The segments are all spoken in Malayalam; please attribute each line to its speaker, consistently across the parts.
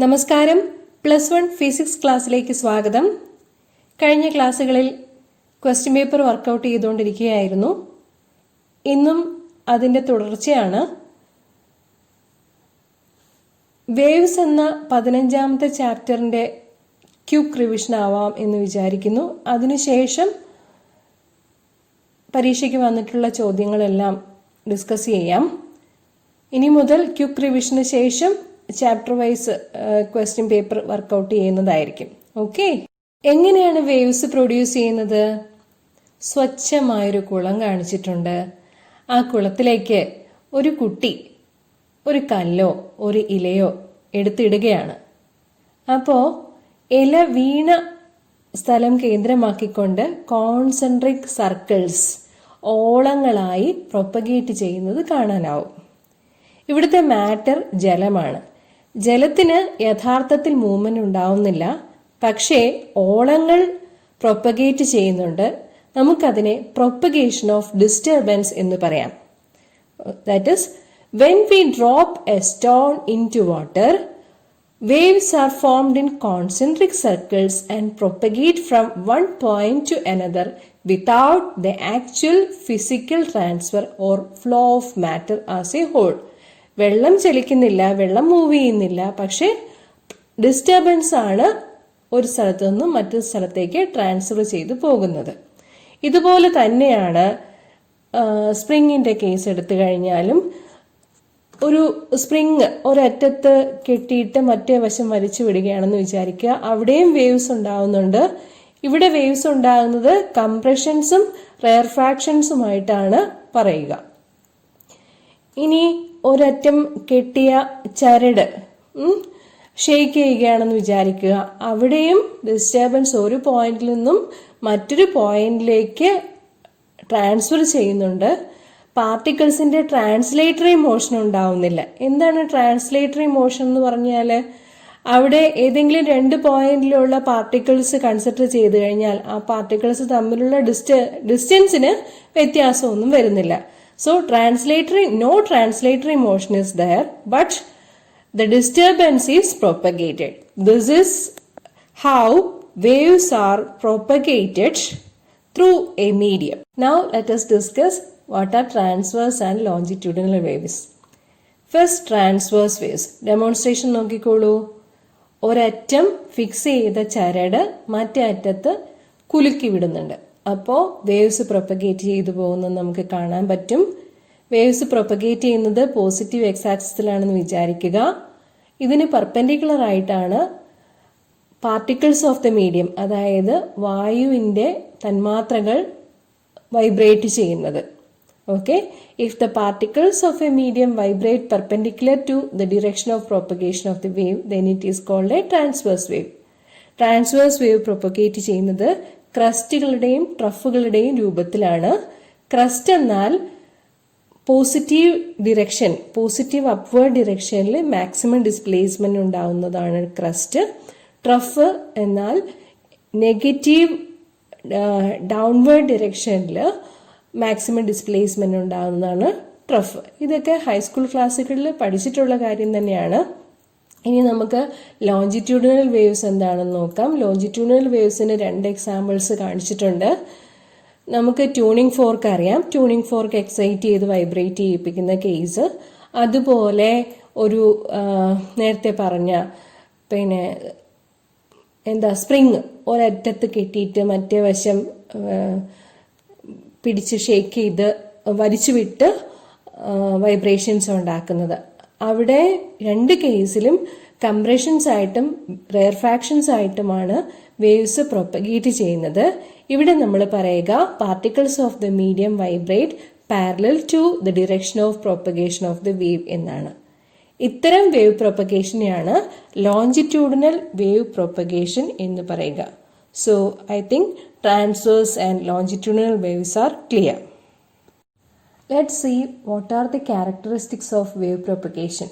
Speaker 1: നമസ്കാരം. +1 ഫിസിക്സ് ക്ലാസ്സിലേക്ക് സ്വാഗതം. കഴിഞ്ഞ ക്ലാസ്സുകളിൽ ക്വസ്റ്റ്യൻ പേപ്പർ വർക്കൗട്ട് ചെയ്തുകൊണ്ടിരിക്കുകയായിരുന്നു. ഇന്നും അതിൻ്റെ തുടർച്ചയാണ്. വേവ്സ് എന്ന 15ാമത്തെ ചാപ്റ്ററിൻ്റെ ക്യുക്ക് റിവിഷൻ ആവാം എന്ന് വിചാരിക്കുന്നു. അതിനുശേഷം പരീക്ഷയ്ക്ക് വന്നിട്ടുള്ള ചോദ്യങ്ങളെല്ലാം ഡിസ്കസ് ചെയ്യാം. ഇനി മുതൽ ക്യുക്ക് റിവിഷന് ശേഷം chapter wise question paper workout ചെയ്യുന്നതായിരിക്കും. ഓക്കെ, എങ്ങനെയാണ് വേവ്സ് പ്രൊഡ്യൂസ് ചെയ്യുന്നത്? സ്വച്ഛമായൊരു കുളം കാണിച്ചിട്ടുണ്ട്. ആ കുളത്തിലേക്ക് ഒരു കുട്ടി ഒരു കല്ലോ ഒരു ഇലയോ എടുത്തിടുകയാണ്. അപ്പോൾ ഇല വീണ സ്ഥലം കേന്ദ്രമാക്കിക്കൊണ്ട് കോൺസെൻട്രിക് സർക്കിൾസ് ഓളങ്ങളായി പ്രൊപ്പഗേറ്റ് ചെയ്യുന്നത് കാണാനാവും. ഇവിടുത്തെ മാറ്റർ ജലമാണ്. ജലത്തിന് യഥാർത്ഥത്തിൽ മൂവ്മെന്റ് ഉണ്ടാവുന്നില്ല, പക്ഷേ ഓളങ്ങൾ പ്രൊപ്പഗേറ്റ് ചെയ്യുന്നുണ്ട്. നമുക്കതിനെ പ്രൊപ്പഗേഷൻ ഓഫ് ഡിസ്റ്റർബൻസ് എന്ന് പറയാം. That is, when we drop a stone into water, waves are formed in concentric circles and propagate from one point to another without the actual physical transfer or flow of matter as a whole. വെള്ളം ചലിക്കുന്നില്ല, വെള്ളം മൂവ് ചെയ്യുന്നില്ല, പക്ഷെ ഡിസ്റ്റർബൻസ് ആണ് ഒരു സ്ഥലത്ത് നിന്നും മറ്റൊരു സ്ഥലത്തേക്ക് ട്രാൻസ്ഫർ ചെയ്തു പോകുന്നത്. ഇതുപോലെ തന്നെയാണ് സ്പ്രിങ്ങിന്റെ കേസ് എടുത്തു കഴിഞ്ഞാലും. ഒരു സ്പ്രിങ് ഒരറ്റത്ത് കെട്ടിയിട്ട് മറ്റേ വശം വലിച്ചു വിടുകയാണെന്ന് വിചാരിക്കുക. അവിടെയും വേവ്സ് ഉണ്ടാവുന്നുണ്ട്. ഇവിടെ വേവ്സ് ഉണ്ടാകുന്നത് കംപ്രഷൻസും റെയർഫാക്ഷൻസുമായിട്ടാണ് പറയുക. ഇനി ഒരറ്റം കെട്ടിയ ചരട് ഷെയ്ക്ക് ചെയ്യുകയാണെന്ന് വിചാരിക്കുക. അവിടെയും ഡിസ്റ്റർബൻസ് ഒരു പോയിന്റിൽ നിന്നും മറ്റൊരു പോയിന്റിലേക്ക് ട്രാൻസ്ഫർ ചെയ്യുന്നുണ്ട്. പാർട്ടിക്കിൾസിന്റെ ട്രാൻസ്ലേറ്ററി മോഷൻ ഉണ്ടാവുന്നില്ല. എന്താണ് ട്രാൻസ്ലേറ്ററി മോഷൻ എന്ന് പറഞ്ഞാൽ? അവിടെ ഏതെങ്കിലും രണ്ട് പോയിന്റിലുള്ള പാർട്ടിക്കിൾസ് കൺസിഡർ ചെയ്ത് കഴിഞ്ഞാൽ ആ പാർട്ടിക്കിൾസ് തമ്മിലുള്ള ഡിസ്റ്റൻസിന് വ്യത്യാസമൊന്നും വരുന്നില്ല. So no translatory motion is there, but the disturbance is propagated. This is how waves are propagated through a medium. Now let us discuss what are transverse and longitudinal waves. First, transverse waves. Demonstration നോക്കിക്കോളൂ. ഒരറ്റം ഫിക്സ് ചെയ്ത ചരട് മറ്റേ അറ്റത്ത് കുലുക്കി വിടുന്നുണ്ട്. അപ്പോൾ വേവ്സ് പ്രൊപ്പഗേറ്റ് ചെയ്തു പോകുന്നത് നമുക്ക് കാണാൻ പറ്റും. വേവ്സ് പ്രൊപ്പഗേറ്റ് ചെയ്യുന്നത് പോസിറ്റീവ് എക്സ് ആക്സിസിലാണെന്ന് വിചാരിക്കുക. ഇതിന് പെർപെൻഡിക്കുലർ ആയിട്ടാണ് പാർട്ടിക്കിൾസ് ഓഫ് ദ മീഡിയം, അതായത് വായുവിന്റെ തന്മാത്രകൾ വൈബ്രേറ്റ് ചെയ്യുന്നത്. Okay, if the particles of a medium vibrate perpendicular to the direction of propagation of the wave, then it is called a transverse wave. Transverse wave propagate ചെയ്യുന്നത് ക്രസ്റ്റുകളുടെയും ട്രഫുകളുടെയും രൂപത്തിലാണ്. ക്രസ്റ്റ് എന്നാൽ പോസിറ്റീവ് ഡിറക്ഷൻ, പോസിറ്റീവ് അപ്വേർഡ് ഡിറക്ഷനിൽ മാക്സിമം ഡിസ്പ്ലേസ്മെന്റ് ഉണ്ടാവുന്നതാണ് ക്രസ്റ്റ്. ട്രഫ് എന്നാൽ നെഗറ്റീവ് ഡൗൺവേർഡ് ഡിറക്ഷനിൽ മാക്സിമം ഡിസ്പ്ലേസ്മെന്റ് ഉണ്ടാകുന്നതാണ് ട്രഫ്. ഇതൊക്കെ ഹൈസ്കൂൾ ക്ലാസ്സുകളിൽ പഠിച്ചിട്ടുള്ള കാര്യം തന്നെയാണ്. ഇനി നമുക്ക് ലോഞ്ചിറ്റ്യൂഡിനൽ വേവ്സ് എന്താണെന്ന് നോക്കാം. ലോഞ്ചിറ്റ്യൂഡിനൽ വേവ്സിന് 2 എക്സാമ്പിൾസ് കാണിച്ചിട്ടുണ്ട്. നമുക്ക് ട്യൂണിംഗ് ഫോർക്ക് അറിയാം. ട്യൂണിംഗ് ഫോർക്ക് എക്സൈറ്റ് ചെയ്ത് വൈബ്രേറ്റ് ചെയ്യിപ്പിക്കുന്ന കേസ്. അതുപോലെ ഒരു നേരത്തെ പറഞ്ഞ സ്പ്രിങ് ഒരറ്റത്ത് കെട്ടിയിട്ട് മറ്റേ വശം പിടിച്ച് ഷേക്ക് ചെയ്ത് വലിച്ചു വിട്ട് വൈബ്രേഷൻസ് ഉണ്ടാക്കുന്നത്. അവിടെ 2 കേസിലും കംപ്രഷൻസ് ആയിട്ടും റെയർഫാക്ഷൻസ് ആയിട്ടുമാണ് വേവ്സ് പ്രൊപ്പഗേറ്റ് ചെയ്യുന്നത്. ഇവിടെ നമ്മൾ പറയുക particles of the medium vibrate parallel to the direction of propagation of the wave എന്നാണ്. ഇത്തരം വേവ് പ്രൊപ്പഗേഷനെയാണ് ലോഞ്ചിറ്റ്യൂഡിനൽ വേവ് പ്രൊപ്പഗേഷൻ എന്ന് പറയുക. So I think transverse and longitudinal waves are clear. Let's see what are the characteristics of wave propagation.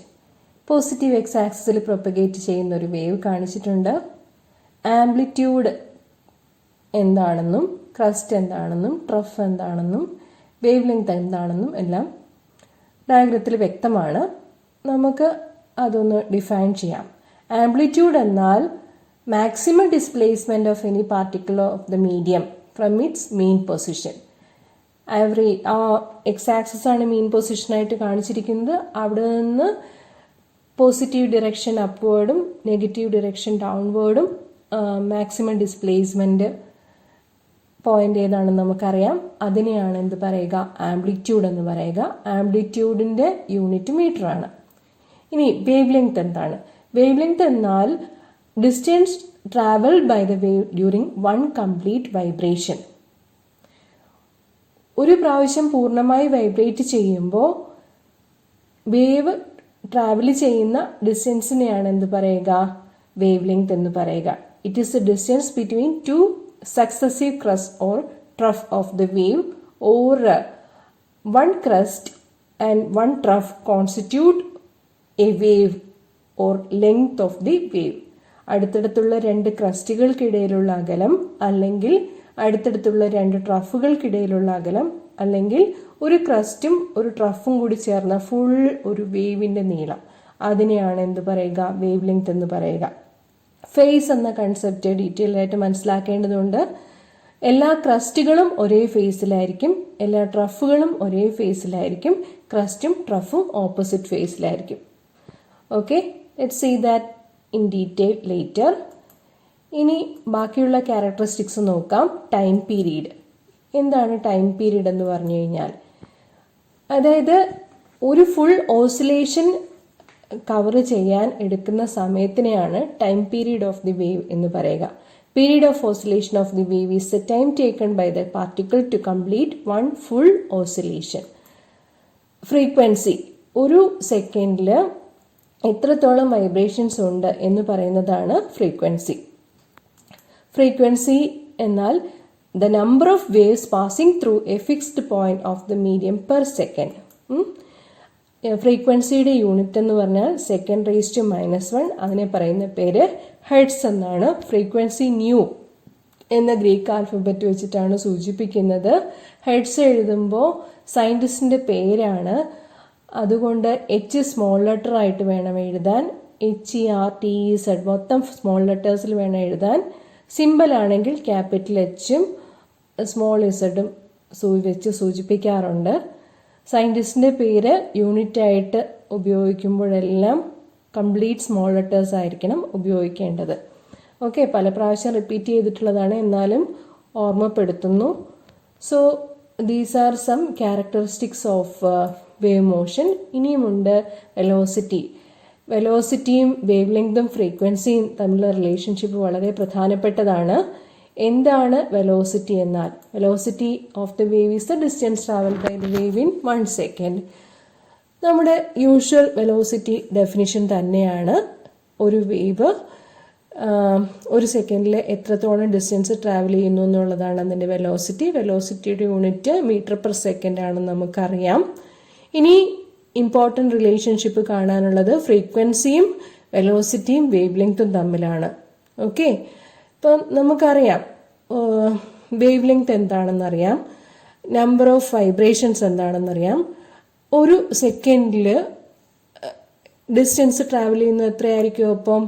Speaker 1: Positive X ആക്സിസിൽ പ്രൊപ്പഗേറ്റ് ചെയ്യുന്ന ഒരു വേവ് കാണിച്ചിട്ടുണ്ട്. ആംപ്ലിറ്റ്യൂഡ് എന്താണെന്നും ക്രസ്റ്റ് എന്താണെന്നും ട്രഫ് എന്താണെന്നും വേവ് ലെങ്ത് എന്താണെന്നും എല്ലാം ഡയഗ്രത്തിൽ വ്യക്തമാണ്. നമുക്ക് അതൊന്ന് ഡിഫൈൻ ചെയ്യാം. ആംപ്ലിറ്റ്യൂഡ് എന്നാൽ maximum displacement of any particle of the medium from its mean position. X axis ആണ് മീൻ പൊസിഷൻ ആയിട്ട് കാണിച്ചിരിക്കുന്നത്. അവിടെ നിന്ന് പോസിറ്റീവ് ഡിറക്ഷൻ അപ്വേർഡും നെഗറ്റീവ് ഡിറക്ഷൻ ഡൗൺവേർഡും മാക്സിമം ഡിസ്പ്ലേസ്മെന്റ് പോയിന്റ് ഏതാണെന്ന് നമുക്കറിയാം. അതിനെയാണ് എന്ത് പറയുക? ആംപ്ലിറ്റ്യൂഡ് എന്ന് പറയുക. ആംപ്ലിറ്റ്യൂഡിന്റെ യൂണിറ്റ് മീറ്റർ ആണ്. ഇനി വേവ് ലെങ്ത് എന്താണ്? വേവ് ലെങ്ത് എന്നാൽ distance travelled by the wave during one complete vibration. ഒരു പ്രാവശ്യം പൂർണ്ണമായി വൈബ്രേറ്റ് ചെയ്യുമ്പോൾ വേവ് ട്രാവൽ ചെയ്യുന്ന ഡിസ്റ്റൻസിനെയാണ് എന്ത് പറയുക? വേവ് ലെങ്ത് എന്ന് പറയുക. It is the distance between two successive crust or trough of the wave, or one crust and one trough constitute a wave or length of the wave. അടുത്തടുത്തുള്ള രണ്ട് ക്രസ്റ്റുകൾക്കിടയിലുള്ള അകലം, അല്ലെങ്കിൽ അടുത്തടുത്തുള്ള രണ്ട് ട്രഫുകൾക്കിടയിലുള്ള അകലം, അല്ലെങ്കിൽ ഒരു ക്രസ്റ്റും ഒരു ട്രഫും കൂടി ചേർന്ന ഫുൾ ഒരു വേവിന്റെ നീളം, അതിനെയാണ് എന്ത് പറയുക? വേവ് ലെങ്ത് എന്ന് പറയുക. ഫേസ് എന്ന കൺസെപ്റ്റ് ഡീറ്റെയിൽ ആയിട്ട് മനസ്സിലാക്കേണ്ടതുണ്ട്. എല്ലാ ക്രസ്റ്റുകളും ഒരേ ഫേസിലായിരിക്കും, എല്ലാ ട്രഫുകളും ഒരേ ഫേസിലായിരിക്കും, ക്രസ്റ്റും ട്രഫും ഓപ്പോസിറ്റ് ഫേസിലായിരിക്കും. Okay, let's see that in detail later. ഇനി ബാക്കിയുള്ള ക്യാരക്ടറിസ്റ്റിക്സ് നോക്കാം. Time period. എന്താണ് ടൈം പീരീഡ് എന്ന് പറഞ്ഞു കഴിഞ്ഞാൽ, അതായത് ഒരു ഫുൾ ഓസിലേഷൻ കവർ ചെയ്യാൻ എടുക്കുന്ന സമയത്തിനെയാണ് time period of the wave എന്ന് പറയുക. Period of oscillation of the wave is the time taken by the particle to complete one full oscillation. Frequency, ഒരു സെക്കൻഡിൽ എത്രത്തോളം വൈബ്രേഷൻസ് ഉണ്ട് എന്ന് പറയുന്നതാണ് ഫ്രീക്വൻസി. ഫ്രീക്വൻസി എന്നാൽ the number of waves passing through a fixed point of the medium per second. ഫ്രീക്വൻസിയുടെ യൂണിറ്റ് എന്ന് പറഞ്ഞാൽ സെക്കൻഡ് റേസ് ടു -1. അതിനെ പറയുന്ന പേര് ഹെർട്സ് എന്നാണ്. ഫ്രീക്വൻസി ന്യൂ എന്ന ഗ്രീക്ക് ആൽഫബറ്റ് വെച്ചിട്ടാണ് സൂചിപ്പിക്കുന്നത്. ഹെർട്സ് എഴുതുമ്പോൾ സയന്റിസ്റ്റിന്റെ പേരാണ്, അതുകൊണ്ട് H സ്മോൾ ലെറ്റർ ആയിട്ട് വേണം എഴുതാൻ. HERTZ മൊത്തം സ്മോൾ ലെറ്റേഴ്സിൽ വേണം എഴുതാൻ. സിമ്പിൾ ആണെങ്കിൽ ക്യാപിറ്റൽ Hഉം സ്മോൾ Zഉം വെച്ച് സൂചിപ്പിക്കാറുണ്ട്. സയന്റിസ്റ്റിന്റെ പേര് യൂണിറ്റ് ആയിട്ട് ഉപയോഗിക്കുമ്പോഴെല്ലാം കംപ്ലീറ്റ് സ്മോൾ ലെറ്റേഴ്സ് ആയിരിക്കണം ഉപയോഗിക്കേണ്ടത്. ഓക്കെ, പല പ്രാവശ്യം റിപ്പീറ്റ് ചെയ്തിട്ടുള്ളതാണ്, എന്നാലും ഓർമ്മപ്പെടുത്തുന്നു. So these are some characteristics of wave motion. ഇനിയുമുണ്ട് വെലോസിറ്റി. വെലോസിറ്റിയും വേവ് ലെങ്തും ഫ്രീക്വൻസിയും തമ്മിലുള്ള റിലേഷൻഷിപ്പ് വളരെ പ്രധാനപ്പെട്ടതാണ്. എന്താണ് വെലോസിറ്റി എന്നാൽ? Velocity of the wave is the distance travel by the wave in 1 second. നമ്മുടെ യൂഷ്വൽ വെലോസിറ്റി ഡെഫിനിഷൻ തന്നെയാണ്. ഒരു വേവ് ഒരു സെക്കൻഡിൽ എത്രത്തോളം ഡിസ്റ്റൻസ് ട്രാവൽ ചെയ്യുന്നു എന്നുള്ളതാണ് അതിൻ്റെ വെലോസിറ്റി. വെലോസിറ്റിയുടെ യൂണിറ്റ് മീറ്റർ പെർ സെക്കൻഡ് ആണെന്ന് നമുക്കറിയാം. ഇനി ഇമ്പോർട്ടൻറ്റ് റിലേഷൻഷിപ്പ് കാണാനുള്ളത് ഫ്രീക്വൻസിയും വെലോസിറ്റിയും വേവ് ലെങ്തും തമ്മിലാണ്. ഓക്കെ, ഇപ്പം നമുക്കറിയാം വേവ് ലെങ്ത് എന്താണെന്നറിയാം, നമ്പർ ഓഫ് വൈബ്രേഷൻസ് എന്താണെന്നറിയാം. ഒരു സെക്കൻഡിൽ ഡിസ്റ്റൻസ് ട്രാവൽ ചെയ്യുന്നത് എത്രയായിരിക്കും? അപ്പം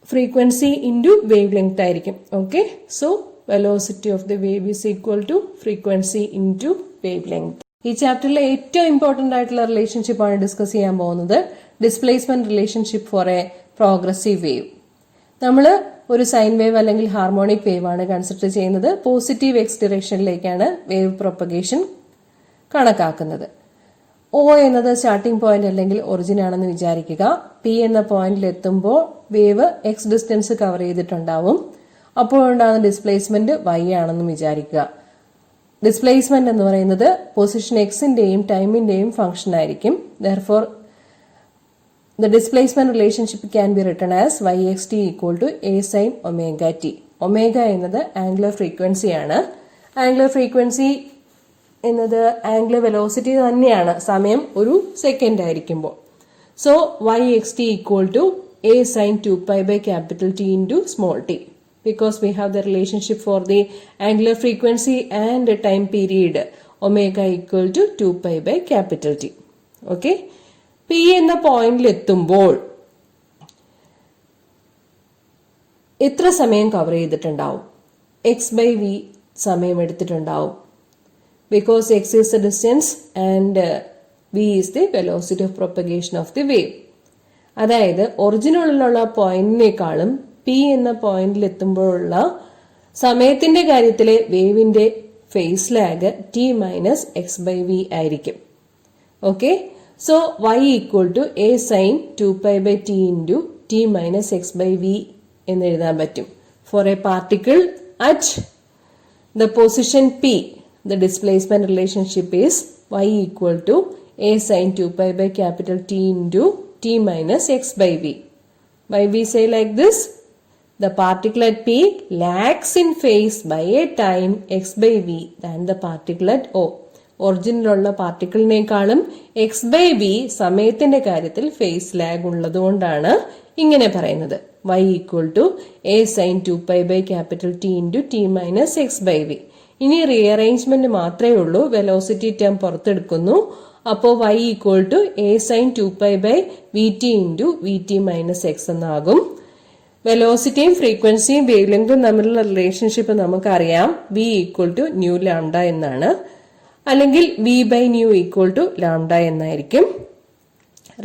Speaker 1: ഫ്രീക്വൻസി ഇൻറ്റു വേവ് ലെങ്ത് ആയിരിക്കും. Okay, so velocity of the wave is equal to frequency into wavelength. ഈ ചാപ്റ്ററിലെ ഏറ്റവും ഇമ്പോർട്ടൻ്റ് ആയിട്ടുള്ള റിലേഷൻഷിപ്പാണ് ഡിസ്കസ് ചെയ്യാൻ പോകുന്നത്. Displacement relationship for a progressive wave. നമ്മൾ ഒരു സൈൻ വേവ് അല്ലെങ്കിൽ ഹാർമോണിക് വേവ് ആണ് കൺസിഡർ ചെയ്യുന്നത്. പോസിറ്റീവ് എക്സ് ഡിറക്ഷനിലേക്കാണ് വേവ് പ്രൊപ്പഗേഷൻ കണക്കാക്കുന്നത്. O എന്നത് സ്റ്റാർട്ടിംഗ് പോയിന്റ് അല്ലെങ്കിൽ ഒറിജിൻ ആണെന്ന് വിചാരിക്കുക. P എന്ന പോയിന്റിൽ എത്തുമ്പോൾ വേവ് എക്സ് ഡിസ്റ്റൻസ് കവർ ചെയ്തിട്ടുണ്ടാവും. അപ്പോൾ ഉണ്ടാകുന്ന ഡിസ്പ്ലേസ്മെന്റ് y ആണെന്ന് വിചാരിക്കുക. ഡിസ്പ്ലേസ്മെന്റ് എന്ന് പറയുന്നത് പൊസിഷൻ എക്സിന്റെയും ടൈമിന്റെയും ഫംഗ്ഷൻ ആയിരിക്കും. Therefore, the displacement relationship can be written as yxt equal to a sin omega t. Omega എന്നത് ആംഗുലർ ഫ്രീക്വൻസി ആണ്. ആംഗുലർ ഫ്രീക്വൻസി എന്നത് ആംഗുലർ വെലോസിറ്റി തന്നെയാണ് സമയം ഒരു സെക്കൻഡ് ആയിരിക്കുമ്പോൾ. So yxt equal to a sin 2pi by capital T into small t, because we have the relationship for the angular frequency and time period omega equal to 2pi by capital T. Okay, P എന്ന പോയിന്റിൽ എത്തുമ്പോൾ എത്ര സമയം കവർ ചെയ്തിട്ടുണ്ടാവും? x/v സമയം എടുത്തിട്ടുണ്ടാവും. Because x is the distance and v is the velocity of propagation of the wave. അതായത് ഒറിജിനുള്ള പോയിന്റിനേക്കാളും p എന്ന പോയിന്റിൽ എത്തുമ്പോഴുള്ള സമയത്തിന്റെ കാര്യത്തിലെ വേവിന്റെ phase lag t minus x/v ആയിരിക്കും. Okay, so y equal to a sine 2π/t into t minus x/v എന്ന് എഴുതാൻ പറ്റും. For a particle at the position p, the displacement relationship is y equal to a sin 2π/T into t minus x/v. Why we say like this? The particle at P lags in phase by a time x/v than the particle at O. ഒറിജിനിലുള്ള പാർട്ടിക്കിളിനേക്കാളും x/v സമയത്തിന്റെ കാര്യത്തിൽ ഫേസ് ലാഗ് ഉള്ളതുകൊണ്ടാണ് ഇങ്ങനെ പറയുന്നത്. y equal to a sin 2π/T into t minus x/v. ഇനി റീഅറേഞ്ച്മെന്റ് മാത്രമേ ഉള്ളൂ. വെലോസിറ്റി ടേം പുറത്തെടുക്കുന്നു. അപ്പോൾ y equal to a sine 2π/vt into vt minus X എന്നാകും. വെലോസിറ്റിയും ഫ്രീക്വൻസിയും വേവ് ലെങ്തും തമ്മിലുള്ള റിലേഷൻഷിപ്പ് നമുക്കറിയാം. v equal to nu lambda എന്നാണ്, അല്ലെങ്കിൽ v/ന്യൂ ഈക്വൽ ടു ലാംഡ എന്നായിരിക്കും.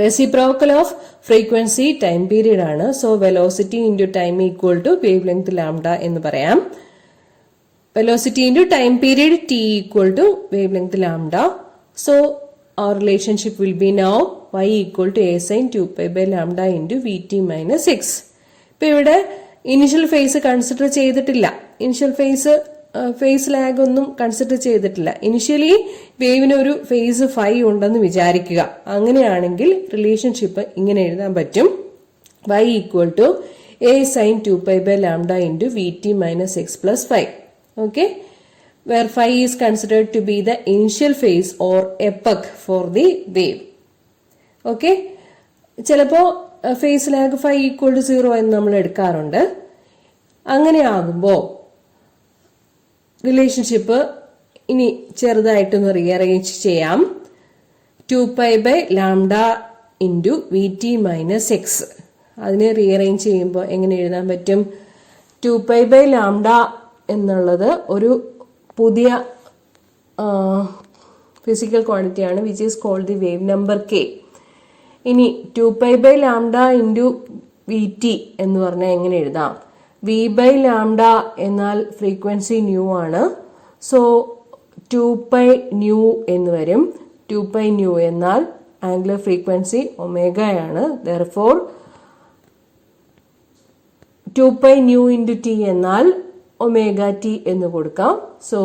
Speaker 1: Reciprocal of frequency time period ആണ്. So velocity into time equal to wavelength lambda എന്ന് പറയാം. Velocity into time period t equal to wavelength lambda. So our relationship will be now y equal to a sin 2π/lambda into vt minus x. ഇപ്പൊ ഇവിടെ ഇനിഷ്യൽ ഫേസ് കൺസിഡർ ചെയ്തിട്ടില്ല. ഇനിഷ്യൽ ഫേസ് ലാഗ് ഒന്നും കൺസിഡർ ചെയ്തിട്ടില്ല. ഇനിഷ്യലി വേവിന് ഒരു ഫേസ് ഫൈ ഉണ്ടെന്ന് വിചാരിക്കുക. അങ്ങനെയാണെങ്കിൽ റിലേഷൻഷിപ്പ് ഇങ്ങനെ എഴുതാൻ പറ്റും. y equal to a sin 2π/lambda into vt minus x plus 5. Okay, where phi is considered to be the initial phase or epoch for the wave. Okay, ചിലപ്പോ phase lag phi equal to 0 എന്ന് നമ്മൾ എടുക്കാറുണ്ട്. അങ്ങനെ ആകുമ്പോൾ റിലേഷൻഷിപ്പ് ഇനി ചെറുതായിട്ടൊന്ന് റീഅറേഞ്ച് ചെയ്യാം. 2π/lambda into vt minus X. അതിനെ റീഅറേഞ്ച് ചെയ്യുമ്പോൾ എങ്ങനെ എഴുതാൻ പറ്റും? 2π/lambda എന്നുള്ളത് ഒരു പുതിയ ഫിസിക്കൽ ക്വാണ്ടിറ്റിയാണ്, which is called the wave number k. ഇനി 2π/lambda ഇൻറ്റു vt എന്ന് പറഞ്ഞാൽ എങ്ങനെ എഴുതാം? v/lambda എന്നാൽ ഫ്രീക്വൻസി ന്യൂ ആണ്. സോ 2π ന്യൂ എന്ന് വരും. 2π ന്യൂ എന്നാൽ ആംഗുലർ ഫ്രീക്വൻസി ഒമേഗയാണ്. ദെർഫോർ 2π ന്യൂ ഇൻറ്റു t എന്നാൽ ഒമേഗ ടി എന്ന് കൊടുക്കാം. So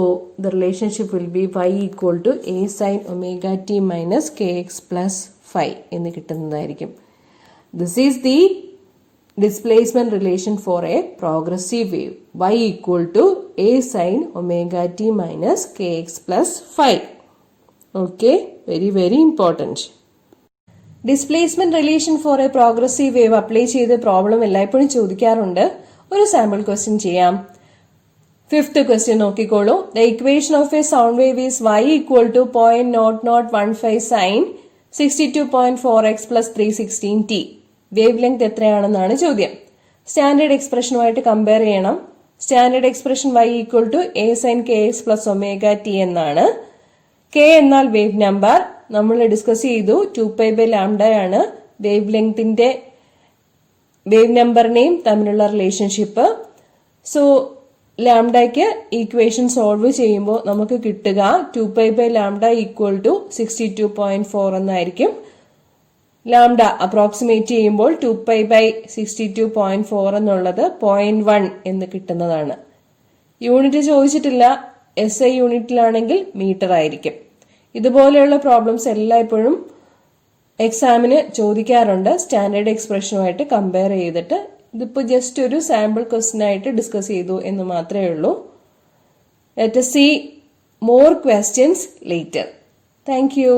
Speaker 1: the relationship will be y equal to a sine omega T minus K X plus 5 എന്ന് കിട്ടുന്നതായിരിക്കും. This is the displacement relation for a progressive wave. y equal to a sine omega T minus K X plus 5. Okay, very very important. Displacement relation for a progressive wave apply ചെയ്ത് പ്രോബ്ലം എല്ലായ്പ്പോഴും ചോദിക്കാറുണ്ട്. ഒരു സാമ്പിൾ ക്വസ്റ്റ്യൻ ചെയ്യാം. 5th question നോക്കിക്കോളൂ. The equation of a sound wave is y equal to 0.0015 sin 62.4x plus 316t. Wavelength എത്രയാണെന്നാണ് ചോദ്യം. സ്റ്റാൻഡേർഡ് എക്സ്പ്രഷനുമായിട്ട് കമ്പയർ ചെയ്യണം. Standard expression y equal to a sin kx plus omega T എന്നാണ്. k എന്നാൽ വേവ് നമ്പർ. നമ്മൾ ഡിസ്കസ് ചെയ്തു 2π/lambda ആണ് വേവ് ലെങ്തിന്റെ വേവ് നമ്പറിനെയും തമ്മിലുള്ള റിലേഷൻഷിപ്പ്. സോ ലാംഡയ്ക്ക് ഈക്വേഷൻ സോൾവ് ചെയ്യുമ്പോൾ നമുക്ക് കിട്ടുക 2π/lambda ഈക്വൽ ടു 62.4 എന്നായിരിക്കും. ലാംഡ അപ്രോക്സിമേറ്റ് ചെയ്യുമ്പോൾ 2π/62.4 എന്നുള്ളത് 0.1 എന്ന് കിട്ടുന്നതാണ്. യൂണിറ്റ് ചോദിച്ചിട്ടില്ല. SI യൂണിറ്റിലാണെങ്കിൽ മീറ്റർ ആയിരിക്കും. ഇതുപോലെയുള്ള പ്രോബ്ലംസ് എല്ലായ്പ്പോഴും എക്സാമിന് ചോദിക്കാറുണ്ട്. സ്റ്റാൻഡേർഡ് എക്സ്പ്രഷനുമായിട്ട് കമ്പയർ ചെയ്തിട്ട്. ഇതിപ്പോൾ ജസ്റ്റ് ഒരു സാമ്പിൾ ക്വസ്റ്റ്യൻ ആയിട്ട് ഡിസ്കസ് ചെയ്തു എന്ന് മാത്രമേ ഉള്ളൂ. Let us see more questions later. Thank you.